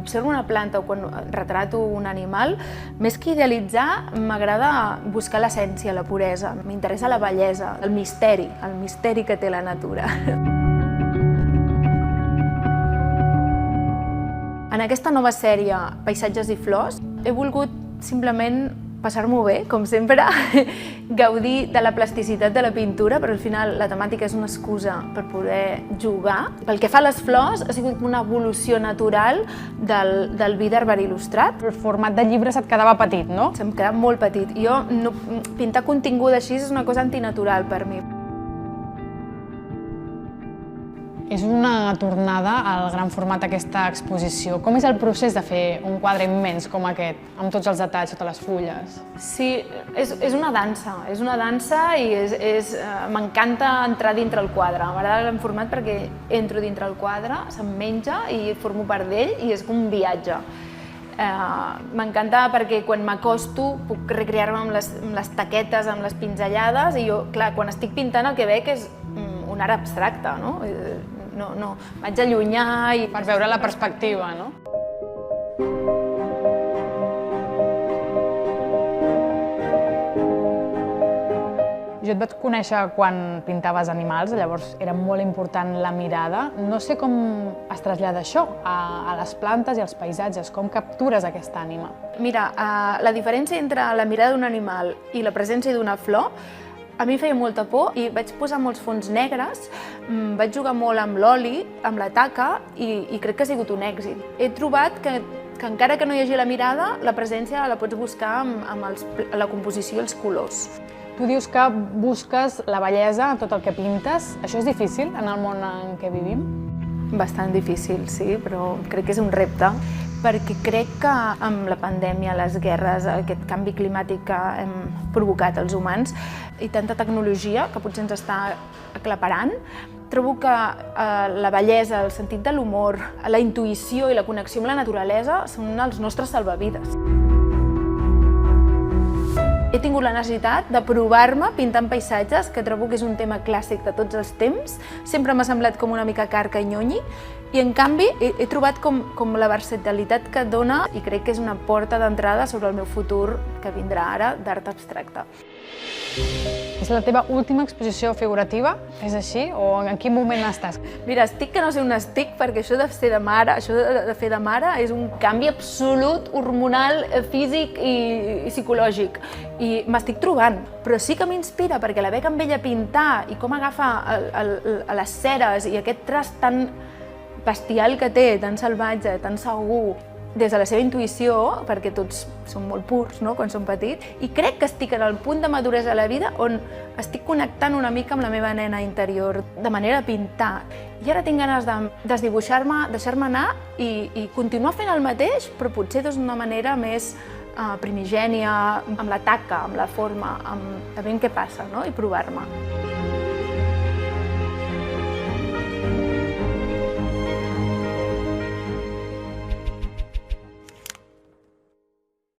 observo una planta o quan retrato un animal, més que idealitzar, m'agrada buscar l'essència, la puresa. M'interessa la bellesa, el misteri que té la natura. En aquesta nova sèrie, Paisatges i flors, he volgut simplement passar-m'ho bé, com sempre, gaudir de la plasticitat de la pintura, però al final la temàtica és una excusa per poder jugar. Pel que fa a les flors, ha sigut una evolució natural del Biderber il·lustrat. El format de llibre se't quedava petit, no? Se'm quedava molt petit. Pintar contingut així és una cosa antinatural per mi. És una tornada al gran format d'aquesta exposició. Com és el procés de fer un quadre immens com aquest, amb tots els detalls, totes les fulles? Sí, és una dansa i m'encanta entrar dintre el quadre. M'agrada el gran format perquè entro dintre el quadre, se'm menja i formo part d'ell i és com un viatge. M'encanta perquè quan m'acosto puc recrear-me amb les taquetes, amb les pinzellades i jo, clar, quan estic pintant el que veig és un art abstracte, no? Vaig allunyar i... Per veure la perspectiva, no? Jo et vaig conèixer quan pintaves animals, llavors era molt important la mirada. No sé com es trasllada això a les plantes i als paisatges, com captures aquesta ànima? Mira, la diferència entre la mirada d'un animal i la presència d'una flor a mi feia molta por i vaig posar molts fons negres, vaig jugar molt amb l'oli, amb la taca i crec que ha sigut un èxit. He trobat que encara que no hi hagi la mirada, la presència la pots buscar amb la composició i els colors. Tu dius que busques la bellesa en tot el que pintes. Això és difícil en el món en què vivim? Bastant difícil, sí, però crec que és un repte. Perquè crec que amb la pandèmia, les guerres, aquest canvi climàtic que hem provocat els humans i tanta tecnologia que potser ens està aclaparant, trobo que la bellesa, el sentit de l'humor, la intuïció i la connexió amb la naturalesa són els nostres salvavides. He tingut la necessitat de provar-me pintant paisatges, que trobo que és un tema clàssic de tots els temps. Sempre m'ha semblat com una mica carca i nyonyi, i en canvi he trobat com la versatilitat que dona i crec que és una porta d'entrada sobre el meu futur que vindrà ara d'art abstracte. És la teva última exposició figurativa? És així? O en quin moment estàs? Mira, estic que no sé on estic, perquè això de ser de mare, és un canvi absolut, hormonal, físic i psicològic. I m'estic trobant, però sí que m'inspira perquè la veig amb ella pintar i com agafa les ceres i aquest traç tan bestial que té, tan salvatge, tan segur, des de la seva intuïció, perquè tots són molt purs, no?, quan som petits, i crec que estic en el punt de maduresa de la vida on estic connectant una mica amb la meva nena interior, de manera de pintar. I ara tinc ganes de desdibuixar-me, deixar-me anar i continuar fent el mateix, però potser d'una manera més primigènia, amb la taca, amb la forma, amb veure què passa, no?, i provar-me.